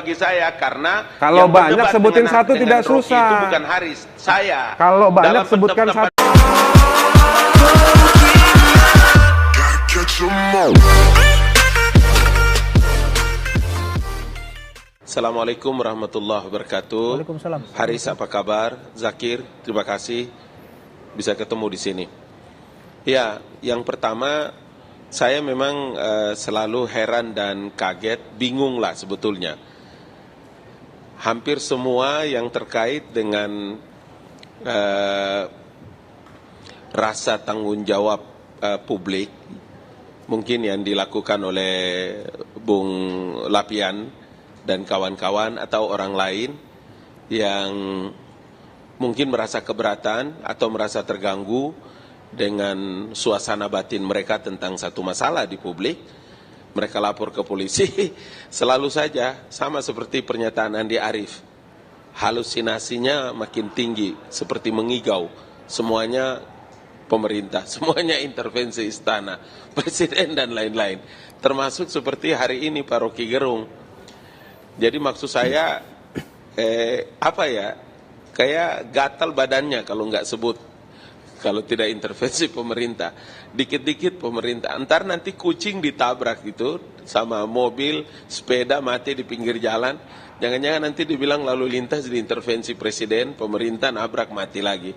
bagi saya, karena kalau yang banyak berdebat sebutin dengan satu tidak Rocky susah. itu bukan Haris, saya. Kalau banyak Dalam sebutkan tempat. satu. Assalamualaikum warahmatullahi wabarakatuh. Waalaikumsalam. Haris, apa kabar? Zakir, terima kasih bisa ketemu di sini. Ya, yang pertama saya memang selalu heran dan kaget, bingung lah sebetulnya. Hampir semua yang terkait dengan rasa tanggung jawab publik, mungkin yang dilakukan oleh Bung Lapian dan kawan-kawan atau orang lain yang mungkin merasa keberatan atau merasa terganggu dengan suasana batin mereka tentang satu masalah di publik, mereka lapor ke polisi. Selalu saja sama seperti pernyataan Andi Arief, halusinasinya makin tinggi seperti mengigau, semuanya pemerintah, semuanya intervensi istana, presiden dan lain-lain, termasuk seperti hari ini Pak Rocky Gerung. Jadi maksud saya kayak gatal badannya kalau nggak sebut, kalau tidak intervensi pemerintah. Dikit-dikit pemerintah, entar nanti kucing ditabrak gitu sama mobil, sepeda mati di pinggir jalan. Jangan-jangan nanti dibilang lalu lintas diintervensi presiden, pemerintah nabrak mati lagi.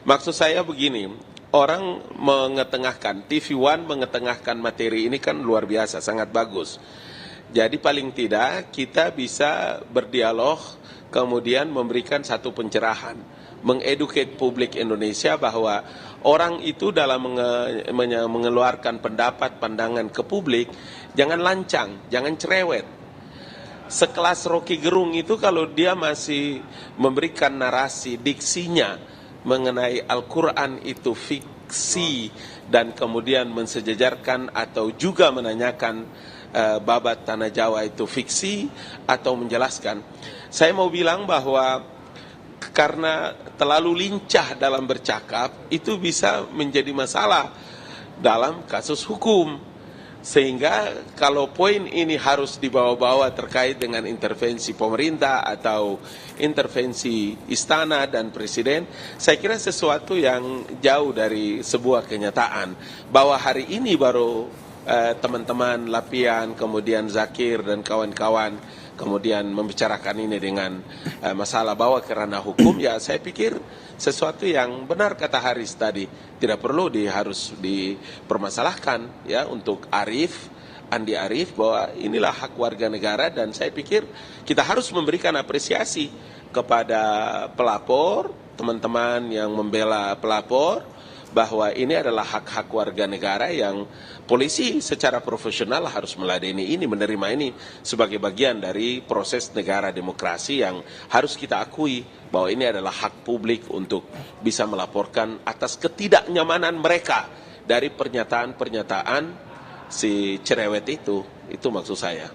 Maksud saya begini, orang mengetengahkan, TV One mengetengahkan materi ini kan luar biasa, sangat bagus. Jadi paling tidak kita bisa berdialog, kemudian memberikan satu pencerahan, mengeduket publik Indonesia bahwa orang itu dalam mengeluarkan pendapat, pandangan ke publik, jangan lancang, jangan cerewet. Sekelas Rocky Gerung itu kalau dia masih memberikan narasi, diksinya mengenai Al-Quran itu fiksi, dan kemudian mensejajarkan atau juga menanyakan babat tanah Jawa itu fiksi atau menjelaskan. Saya mau bilang bahwa karena terlalu lincah dalam bercakap, itu bisa menjadi masalah dalam kasus hukum. Sehingga kalau poin ini harus dibawa-bawa terkait dengan intervensi pemerintah atau intervensi istana dan presiden, saya kira sesuatu yang jauh dari sebuah kenyataan. Bahwa hari ini baru teman-teman Lapian, kemudian Zakir dan kawan-kawan kemudian membicarakan ini dengan masalah bawa ke ranah hukum, ya saya pikir sesuatu yang benar kata Haris tadi, tidak perlu harus dipermasalahkan ya untuk Andi Arief, bahwa inilah hak warga negara, dan saya pikir kita harus memberikan apresiasi kepada pelapor, teman-teman yang membela pelapor, bahwa ini adalah hak-hak warga negara yang polisi secara profesional harus meladeni ini, menerima ini sebagai bagian dari proses negara demokrasi yang harus kita akui bahwa ini adalah hak publik untuk bisa melaporkan atas ketidaknyamanan mereka dari pernyataan-pernyataan si cerewet itu. Itu maksud saya.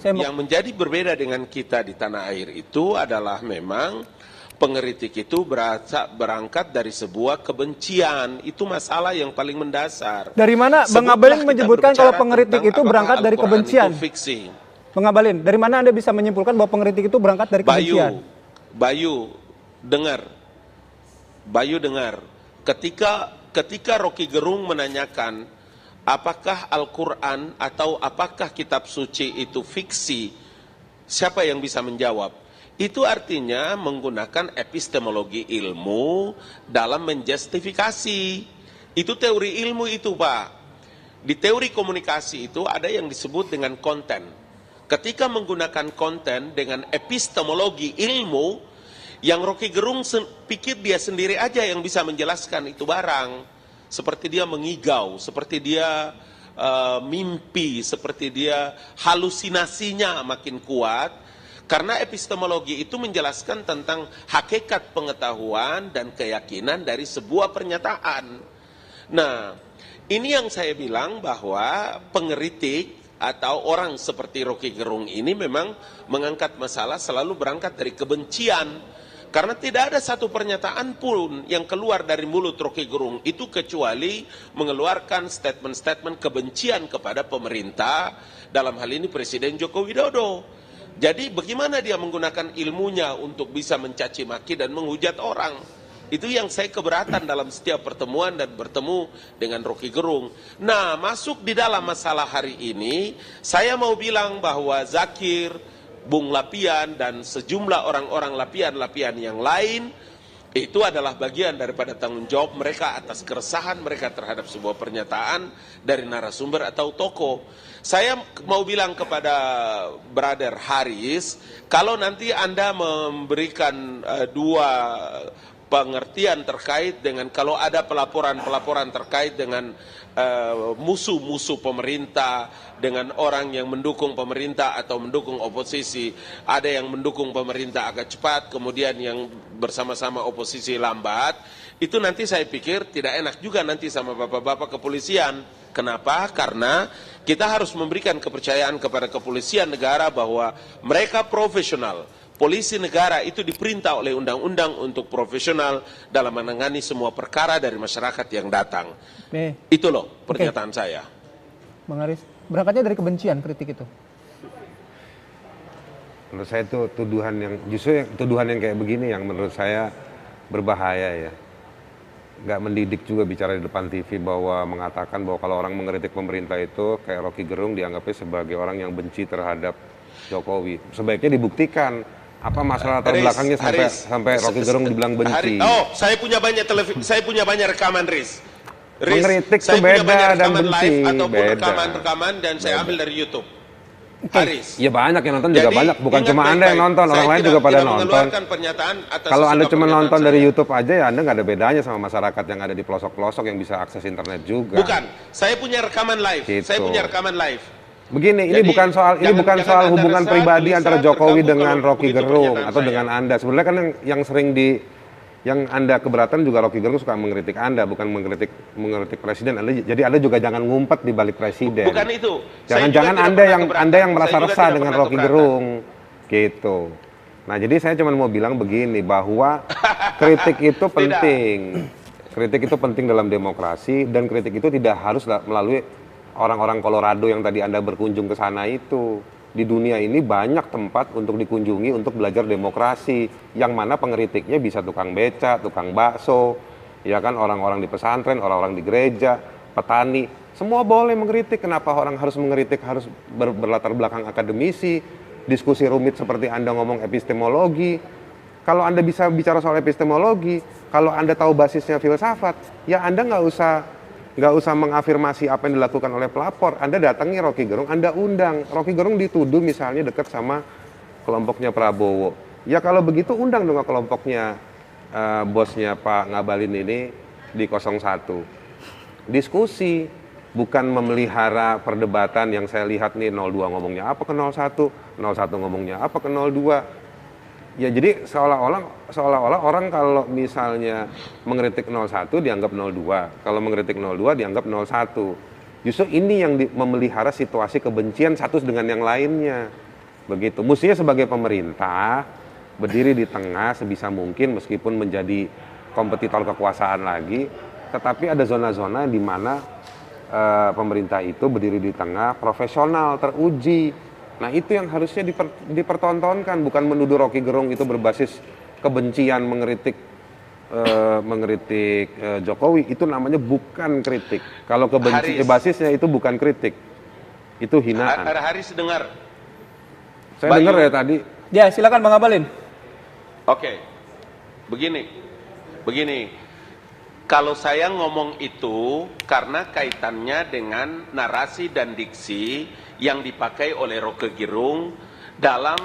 Yang menjadi berbeda dengan kita di tanah air itu adalah memang pengkritik itu berangkat dari sebuah kebencian. Itu masalah yang paling mendasar. Dari mana Bang Abalin menyebutkan kalau pengkritik itu berangkat dari kebencian? Bang Abalin, dari mana Anda bisa menyimpulkan bahwa pengkritik itu berangkat dari kebencian? Bayu, dengar. Ketika Rocky Gerung menanyakan apakah Al-Quran atau apakah kitab suci itu fiksi, siapa yang bisa menjawab? Itu artinya menggunakan epistemologi ilmu dalam menjustifikasi. Itu teori ilmu itu, Pak. Di teori komunikasi itu ada yang disebut dengan konten. Ketika menggunakan konten dengan epistemologi ilmu, yang Rocky Gerung pikir dia sendiri aja yang bisa menjelaskan itu barang. Seperti dia mengigau, seperti dia mimpi, seperti dia halusinasinya makin kuat. Karena epistemologi itu menjelaskan tentang hakikat pengetahuan dan keyakinan dari sebuah pernyataan. Nah, ini yang saya bilang bahwa pengkritik atau orang seperti Rocky Gerung ini memang mengangkat masalah selalu berangkat dari kebencian. Karena tidak ada satu pernyataan pun yang keluar dari mulut Rocky Gerung itu kecuali mengeluarkan statement-statement kebencian kepada pemerintah, dalam hal ini Presiden Joko Widodo. Jadi bagaimana dia menggunakan ilmunya untuk bisa mencaci maki dan menghujat orang? Itu yang saya keberatan dalam setiap pertemuan dan bertemu dengan Rocky Gerung. Nah, masuk di dalam masalah hari ini, saya mau bilang bahwa Zakir, Bung Lapian, dan sejumlah orang-orang Lapian-Lapian yang lain, itu adalah bagian daripada tanggung jawab mereka atas keresahan mereka terhadap sebuah pernyataan dari narasumber atau tokoh. Saya mau bilang kepada Brother Haris, kalau nanti Anda memberikan dua pengertian terkait dengan kalau ada pelaporan-pelaporan terkait dengan musuh-musuh pemerintah, dengan orang yang mendukung pemerintah atau mendukung oposisi, ada yang mendukung pemerintah agak cepat, kemudian yang bersama-sama oposisi lambat, itu nanti saya pikir tidak enak juga nanti sama bapak-bapak kepolisian. Kenapa? Karena kita harus memberikan kepercayaan kepada kepolisian negara bahwa mereka profesional. Polisi negara itu diperintah oleh undang-undang untuk profesional dalam menangani semua perkara dari masyarakat yang datang. Itu loh pernyataan saya. Bang Haris, berangkatnya dari kebencian kritik itu? Menurut saya itu tuduhan yang kayak begini yang menurut saya berbahaya ya. Nggak mendidik juga bicara di depan TV bahwa mengatakan bahwa kalau orang mengkritik pemerintah itu kayak Rocky Gerung dianggapnya sebagai orang yang benci terhadap Jokowi. Sebaiknya dibuktikan apa masalah latar belakangnya sampai Rocky Gerung dibilang benci. Saya punya banyak rekaman, Riz. Mengkritik itu beda dan benci. Ataupun rekaman-rekaman dan saya ambil dari YouTube. Haris. Ya banyak yang nonton juga banyak, bukan cuma Anda yang nonton, orang lain juga pada nonton. Kalau Anda cuma nonton dari YouTube aja ya Anda nggak ada bedanya sama masyarakat yang ada di pelosok-pelosok yang bisa akses internet juga. Bukan, saya punya rekaman live. Gitu. Saya punya rekaman live. Begini, ini bukan soal hubungan pribadi antara Jokowi dengan Rocky Gerung atau dengan Anda. Sebenarnya kan yang sering yang Anda keberatan juga Rocky Gerung suka mengkritik Anda, bukan mengkritik presiden. Jadi Anda juga jangan ngumpet di balik presiden. Bukan itu. Jangan-jangan Anda yang merasa resah dengan Rocky Gerung, gitu. Nah, jadi saya cuma mau bilang begini bahwa kritik itu penting. Kritik itu penting dalam demokrasi dan kritik itu tidak harus melalui orang-orang Colorado yang tadi Anda berkunjung ke sana itu. Di dunia ini banyak tempat untuk dikunjungi untuk belajar demokrasi, yang mana pengkritiknya bisa tukang beca, tukang bakso, ya kan, orang-orang di pesantren, orang-orang di gereja, petani, semua boleh mengkritik. Kenapa orang harus mengkritik, harus berlatar belakang akademisi, diskusi rumit seperti Anda ngomong epistemologi. Kalau Anda bisa bicara soal epistemologi, kalau Anda tahu basisnya filsafat, ya Anda nggak usah mengafirmasi apa yang dilakukan oleh pelapor. Anda datangi Rocky Gerung, Anda undang. Rocky Gerung dituduh misalnya dekat sama kelompoknya Prabowo. Ya kalau begitu undang dong kelompoknya bosnya Pak Ngabalin ini di 01. Diskusi, bukan memelihara perdebatan yang saya lihat nih 02 ngomongnya apa ke 01, 01 ngomongnya apa ke 02. Ya jadi seolah-olah orang kalau misalnya mengkritik 01 dianggap 02, kalau mengkritik 02 dianggap 01. Justru ini yang memelihara situasi kebencian satu dengan yang lainnya. Begitu. Mestinya sebagai pemerintah berdiri di tengah sebisa mungkin meskipun menjadi kompetitor kekuasaan lagi, tetapi ada zona-zona di mana pemerintah itu berdiri di tengah, profesional, teruji. Nah itu yang harusnya dipertontonkan, bukan menuduh Rocky Gerung itu berbasis kebencian mengkritik Jokowi. Itu namanya bukan kritik. Kalau basisnya itu bukan kritik, itu hinaan. Haris dengar. Saya dengar ya tadi. Ya silakan Bang Ngabalin. Oke, begini. Kalau saya ngomong itu karena kaitannya dengan narasi dan diksi yang dipakai oleh Rocky Gerung dalam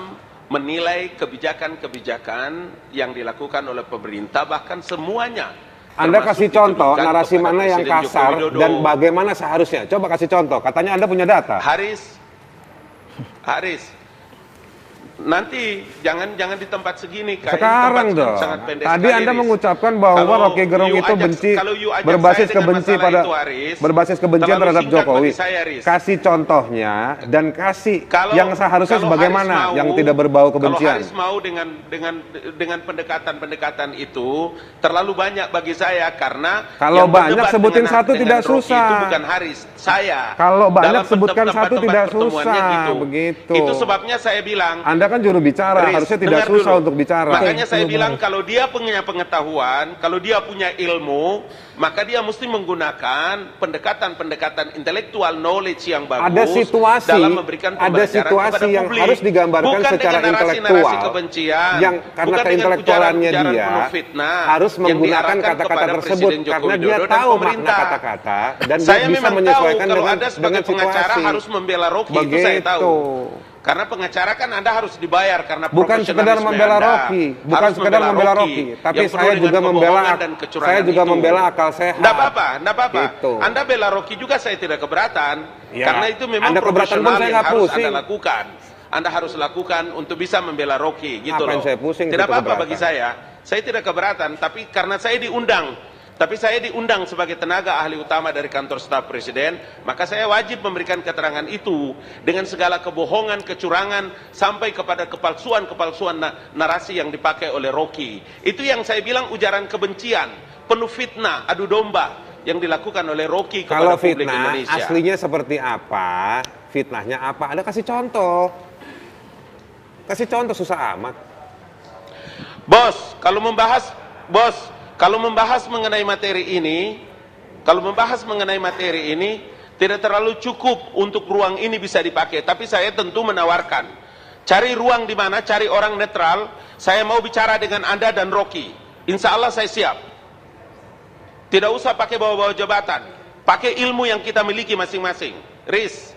menilai kebijakan-kebijakan yang dilakukan oleh pemerintah, bahkan semuanya. Anda kasih contoh narasi mana yang kasar dan bagaimana seharusnya. Coba kasih contoh, katanya Anda punya data. Haris, nanti jangan di tempat segini. Sekarang dong. Tadi Anda mengucapkan bahwa Rocky Gerung itu berbasis kebencian terhadap Jokowi. Kasih contohnya dan kasih yang seharusnya sebagaimana yang tidak berbau kebencian. Kalau Haris mau dengan pendekatan itu terlalu banyak bagi saya, karena kalau banyak sebutin satu tidak susah. Itu bukan Haris, saya. Kalau banyak sebutkan satu tidak susah. gitu. Begitu. Itu sebabnya saya bilang. Anda Anda kan juru bicara, harusnya tidak susah untuk bicara. Makanya saya bilang kalau dia punya pengetahuan, kalau dia punya ilmu, maka dia mesti menggunakan pendekatan-pendekatan intelektual knowledge yang bagus ada situasi, dalam memberikan pembelajaran kepada yang publik. harus digambarkan bukan secara dengan intelektual. Kebencian, yang karena keintelektualannya dia harus menggunakan kata-kata tersebut karena dia tahu makna kata-kata dan dia bisa menyesuaikan kalau dengan Anda sebagai pengacara harus membela Rocky, itu saya tahu. Karena pengacara kan Anda harus dibayar karena bukan sekedar membela Rocky, bukan sekedar membela Rocky, tapi saya juga membela akal sehat. Enggak apa-apa. Gitu. Anda bela Rocky juga saya tidak keberatan. Ya. Karena itu memang profesional yang harus Anda lakukan. Anda harus lakukan untuk bisa membela Rocky gitu loh. Tidak apa-apa bagi saya. Saya tidak keberatan, tapi karena saya diundang. Tapi saya diundang sebagai tenaga ahli utama dari kantor staf presiden, maka saya wajib memberikan keterangan itu dengan segala kebohongan, kecurangan, sampai kepada kepalsuan-kepalsuan narasi yang dipakai oleh Rocky. Itu yang saya bilang ujaran kebencian, penuh fitnah, adu domba yang dilakukan oleh Rocky kepada publik Indonesia. Kalau fitnah aslinya seperti apa, fitnahnya apa, Anda kasih contoh. Kasih contoh, susah amat. Kalau membahas mengenai materi ini, tidak terlalu cukup untuk ruang ini bisa dipakai. Tapi saya tentu menawarkan, cari ruang di mana, cari orang netral. Saya mau bicara dengan Anda dan Rocky. Insya Allah saya siap. Tidak usah pakai bawa-bawa jabatan. Pakai ilmu yang kita miliki masing-masing. Riz.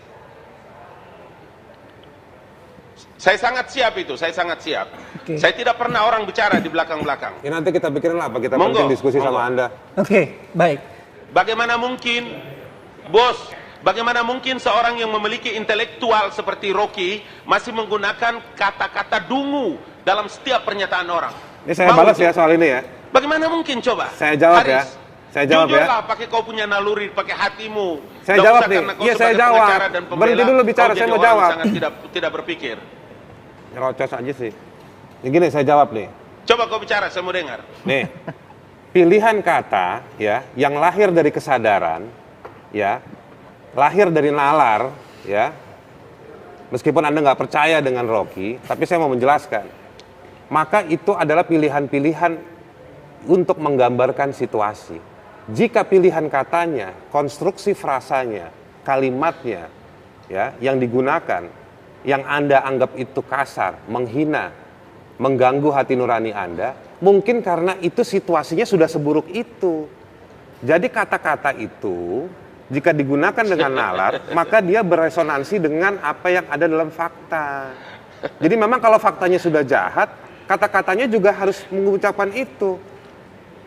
Saya sangat siap itu, saya sangat siap. Okay. Saya tidak pernah orang bicara di belakang-belakang. Ya nanti kita pikirin lah apa kita penting diskusi sama Anda. Oke, baik. Bagaimana mungkin, Bos, bagaimana mungkin seorang yang memiliki intelektual seperti Rocky masih menggunakan kata-kata dungu dalam setiap pernyataan orang? Ini saya balas ya soal ini ya. Bagaimana mungkin coba? Saya jawab Haris, ya. Saya jawab jujurlah, pakai kau punya naluri, pakai hatimu. Saya jawab nih. Iya saya jawab. Berhenti dulu bicara, saya mau jawab. Sangat tidak berpikir. Rocos aja sih. Yang gini saya jawab nih. Coba kau bicara, saya mau dengar. Nih, pilihan kata ya, yang lahir dari kesadaran, ya, lahir dari nalar, ya. Meskipun Anda nggak percaya dengan Rocky, tapi saya mau menjelaskan. Maka itu adalah pilihan-pilihan untuk menggambarkan situasi. Jika pilihan katanya, konstruksi frasanya, kalimatnya, ya, yang digunakan, yang Anda anggap itu kasar, menghina, mengganggu hati nurani Anda, mungkin karena itu situasinya sudah seburuk itu. Jadi kata-kata itu, jika digunakan dengan nalar, maka dia beresonansi dengan apa yang ada dalam fakta. Jadi memang kalau faktanya sudah jahat, kata-katanya juga harus mengucapkan itu.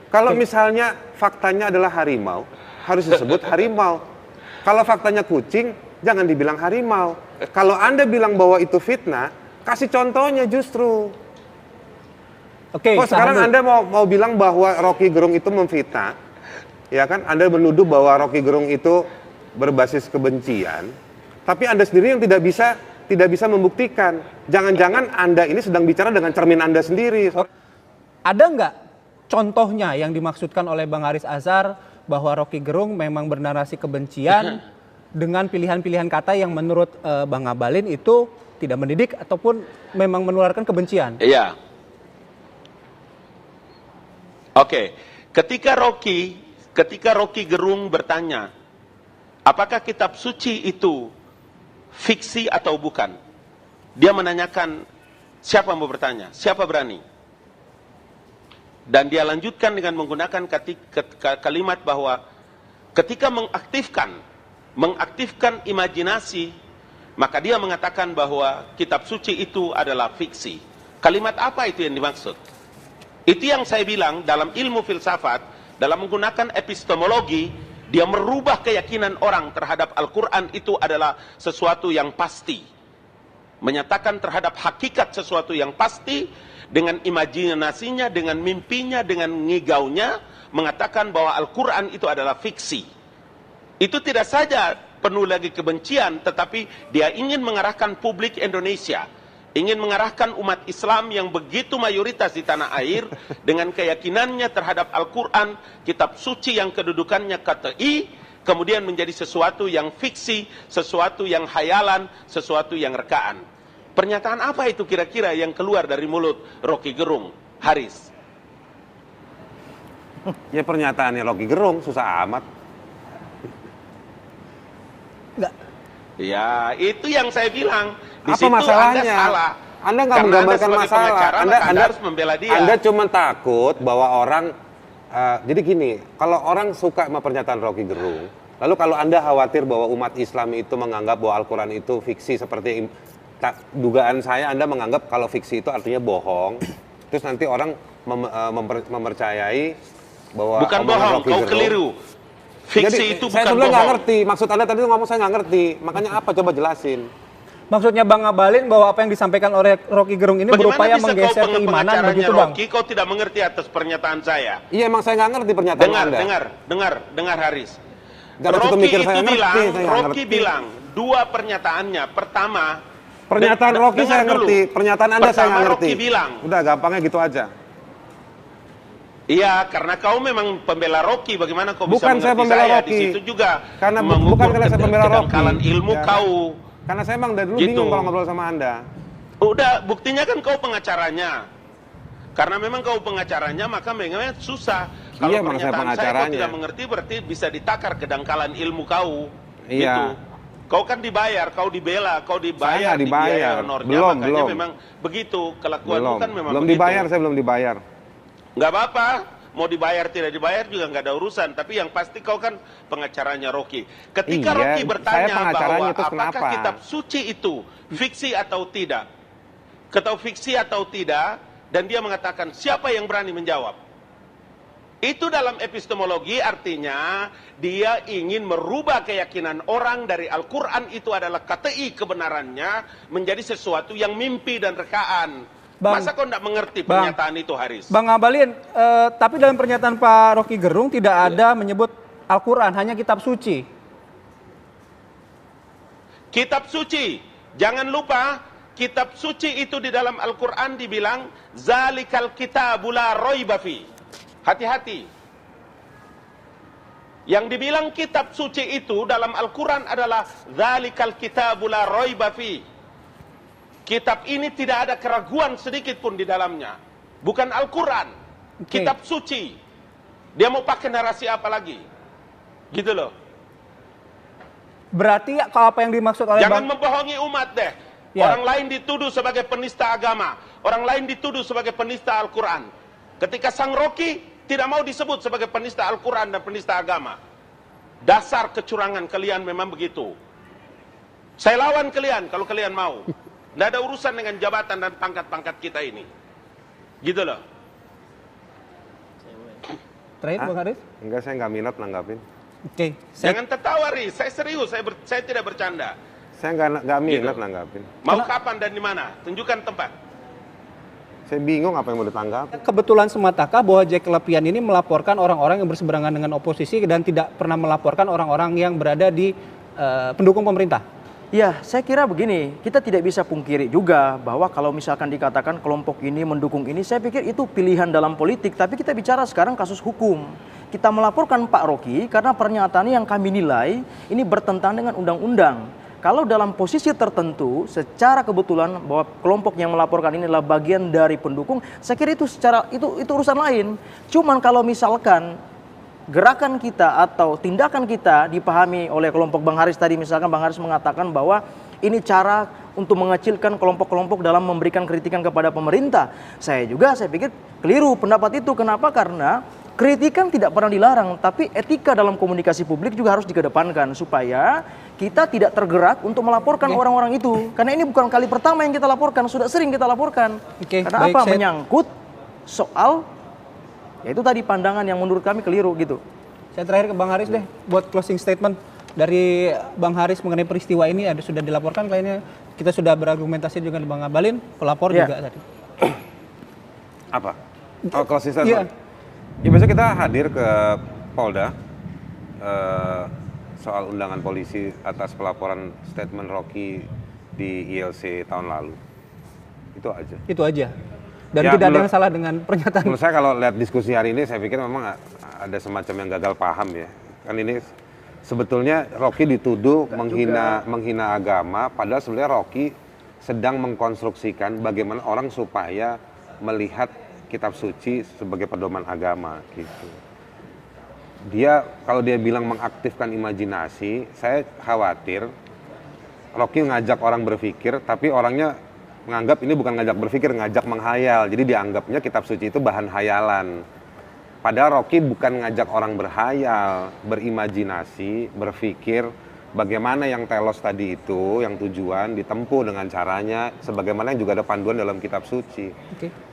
Kalau misalnya faktanya adalah harimau, harus disebut harimau. Kalau faktanya kucing, jangan dibilang harimau. Kalau Anda bilang bahwa itu fitnah, kasih contohnya justru. Oke. Kok sekarang Anda mau bilang bahwa Rocky Gerung itu memfitnah? Ya kan? Anda menuduh bahwa Rocky Gerung itu berbasis kebencian, tapi Anda sendiri yang tidak bisa membuktikan. Jangan-jangan Anda ini sedang bicara dengan cermin Anda sendiri. Ada nggak contohnya yang dimaksudkan oleh Bang Haris Azhar bahwa Rocky Gerung memang bernarasi kebencian dengan pilihan-pilihan kata yang menurut Bang Ngabalin itu tidak mendidik ataupun memang menularkan kebencian? Iya. Oke. Ketika Rocky Gerung bertanya, apakah kitab suci itu fiksi atau bukan? Dia menanyakan, siapa mau bertanya? Siapa berani? Dan dia lanjutkan dengan menggunakan kalimat bahwa ketika mengaktifkan imajinasi, maka dia mengatakan bahwa kitab suci itu adalah fiksi. Kalimat apa itu yang dimaksud? Itu yang saya bilang dalam ilmu filsafat, dalam menggunakan epistemologi, dia merubah keyakinan orang terhadap Al-Quran itu adalah sesuatu yang pasti. Menyatakan terhadap hakikat sesuatu yang pasti, dengan imajinasinya, dengan mimpinya, dengan ngigaunya, mengatakan bahwa Al-Quran itu adalah fiksi. Itu tidak saja penuh lagi kebencian, tetapi dia ingin mengarahkan publik Indonesia, ingin mengarahkan umat Islam yang begitu mayoritas di tanah air, dengan keyakinannya terhadap Al-Quran, kitab suci yang kedudukannya qat'i, kemudian menjadi sesuatu yang fiksi, sesuatu yang hayalan, sesuatu yang rekaan. Pernyataan apa itu kira-kira yang keluar dari mulut Rocky Gerung, Haris? Ya pernyataannya Rocky Gerung, susah amat. Enggak. Ya, itu yang saya bilang. Di Apa situ masalahnya? Anda salah. Anda nggak Karena menggambarkan Anda sebagai masalah. pengacara, Anda harus membela dia. Anda cuma takut bahwa orang, jadi gini, kalau orang suka sama pernyataan Rocky Gerung, lalu kalau Anda khawatir bahwa umat Islam itu menganggap bahwa Al-Quran itu fiksi seperti dugaan saya, Anda menganggap kalau fiksi itu artinya bohong, terus nanti orang mempercayai bahwa bukan bohong, Rocky kau Gerung, keliru. Fiksi jadi, itu saya bukan sebenarnya nggak bohong. ngerti, maksud Anda tadi ngomong saya nggak ngerti, makanya apa coba jelasin. Maksudnya Bang Ngabalin bahwa apa yang disampaikan oleh Rocky Gerung ini berupaya menggeser keimanan begitu Bang? Rocky, kau tidak mengerti atas pernyataan saya. Iya emang saya nggak ngerti pernyataan Anda. Dengar Haris. Jangan situ Rocky mikir itu saya bilang, ngerti, saya nggak Rocky ngerti. bilang dua pernyataannya. Pertama, Pernyataan Rocky dengar saya dulu. ngerti, pernyataan Anda saya Pertama, nggak ngerti. Rocky bilang, udah gampangnya gitu aja. iya, karena kau memang pembela Rocky, bagaimana kau Bukan bisa saya mengerti pembela saya Rocky. di situ juga Karena mengukur bukan karena saya pembela Rocky. kedangkalan ilmu Ya, kau. Karena saya emang dari dulu Gitu. bingung kalau ngobrol sama Anda. Udah, buktinya kan kau pengacaranya. Karena memang kau pengacaranya, maka memang susah. Kalau Iya, emang saya pernyataan saya kau pengacaranya. tidak mengerti, berarti bisa ditakar kedangkalan ilmu kau. Iya. Gitu. Kau kan dibayar, kau dibela, kau dibayar, Saya nggak dibayar. dibiayai honornya, Belum, makanya belum. memang begitu. Kelakuanmu kan memang belum begitu. dibayar, saya belum dibayar. Nggak apa-apa, mau dibayar tidak dibayar juga nggak ada urusan. Tapi yang pasti kau kan pengacaranya Rocky. Ketika Iya, Rocky saya bertanya pengacaranya, bahwa terus apakah kenapa? kitab suci itu fiksi atau tidak, fiksi atau tidak, dan dia mengatakan siapa yang berani menjawab? Itu dalam epistemologi artinya dia ingin merubah keyakinan orang dari Al-Quran itu adalah KTI kebenarannya menjadi sesuatu yang mimpi dan rekaan. Bang, Masa kau tidak mengerti Bang, pernyataan itu, Haris? Bang Ngabalin, tapi dalam pernyataan Pak Rocky Gerung tidak ada menyebut Al-Quran, hanya kitab suci. Kitab suci, jangan lupa kitab suci itu di dalam Al-Quran dibilang zalikal kitabul la raiba fi. Hati-hati. Yang dibilang kitab suci itu dalam Al-Quran adalah zalikal kitabul la raiba fi. Kitab ini tidak ada keraguan sedikit pun di dalamnya. Bukan Al-Quran, kitab suci. Dia mau pakai narasi apa lagi? Gitu loh. Berarti kalau apa yang dimaksud oleh Jangan Bang... membohongi umat deh. Ya. Orang lain dituduh sebagai penista agama. Orang lain dituduh sebagai penista Al-Quran. Ketika sang Rocky tidak mau disebut sebagai penista Al-Quran dan penista agama. Dasar kecurangan kalian memang begitu. Saya lawan kalian kalau kalian mau. Tidak ada urusan dengan jabatan dan pangkat-pangkat kita ini. Gitu loh. Terakhir Bang Haris? Enggak, saya nggak minat nanggapin. Oke. Jangan tertawa, Riz. Saya serius, saya tidak bercanda. Saya nggak minat Gitu. nanggapin. Mau kapan dan di mana? Tunjukkan tempat. Saya bingung apa yang mau ditanggapi. Kebetulan sematakah bahwa Jack Lepian ini melaporkan orang-orang yang berseberangan dengan oposisi dan tidak pernah melaporkan orang-orang yang berada di pendukung pemerintah? Ya, saya kira begini, kita tidak bisa pungkiri juga bahwa kalau misalkan dikatakan kelompok ini mendukung ini, saya pikir itu pilihan dalam politik, tapi kita bicara sekarang kasus hukum. Kita melaporkan Pak Rocky karena pernyataannya yang kami nilai ini bertentangan dengan undang-undang. Kalau dalam posisi tertentu, secara kebetulan bahwa kelompok yang melaporkan ini adalah bagian dari pendukung, saya kira itu itu urusan lain. Cuman kalau misalkan gerakan kita atau tindakan kita dipahami oleh kelompok Bang Haris tadi, misalkan Bang Haris mengatakan bahwa ini cara untuk mengecilkan kelompok-kelompok dalam memberikan kritikan kepada pemerintah. Saya pikir keliru pendapat itu. Kenapa? Karena kritikan tidak pernah dilarang, tapi etika dalam komunikasi publik juga harus dikedepankan supaya kita tidak tergerak untuk melaporkan orang-orang itu. Karena ini bukan kali pertama yang kita laporkan, sudah sering kita laporkan. Karena baik, apa? Menyangkut soal yaitu tadi pandangan yang menurut kami keliru gitu. Saya terakhir ke Bang Haris deh, buat closing statement dari Bang Haris mengenai peristiwa ini sudah dilaporkan kayaknya. Kita sudah berargumentasi juga dengan Bang Ngabalin, pelapor juga tadi. Apa? Oh, closing Iya. statement. Ya besok kita hadir ke Polda soal undangan polisi atas pelaporan statement Rocky di ILC tahun lalu. Itu aja. Itu aja. Dan Ya, tidak ada yang salah dengan pernyataan. Menurut saya kalau lihat diskusi hari ini, saya pikir memang ada semacam yang gagal paham ya. Kan ini sebetulnya Rocky dituduh menghina agama, padahal sebenarnya Rocky sedang mengkonstruksikan bagaimana orang supaya melihat kitab suci sebagai pedoman agama gitu. Dia kalau dia bilang mengaktifkan imajinasi, saya khawatir Rocky ngajak orang berpikir, tapi orangnya menganggap ini bukan ngajak berpikir, ngajak menghayal. Jadi dianggapnya kitab suci itu bahan hayalan. Padahal Rocky bukan ngajak orang berhayal, berimajinasi, berpikir bagaimana yang telos tadi itu, yang tujuan ditempuh dengan caranya, sebagaimana yang juga ada panduan dalam kitab suci.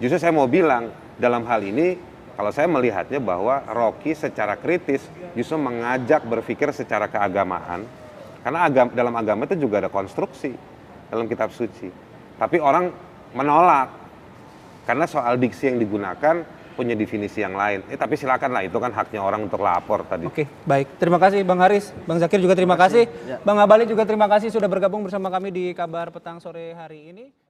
Justru saya mau bilang, dalam hal ini, kalau saya melihatnya bahwa Rocky secara kritis justru mengajak berpikir secara keagamaan, karena dalam agama itu juga ada konstruksi dalam kitab suci. Tapi orang menolak, karena soal diksi yang digunakan punya definisi yang lain. Tapi silakanlah, itu kan haknya orang untuk lapor tadi. Oke, baik. Terima kasih Bang Haris, Bang Zakir juga terima kasih. Bang Abalin juga terima kasih sudah bergabung bersama kami di Kabar Petang sore hari ini.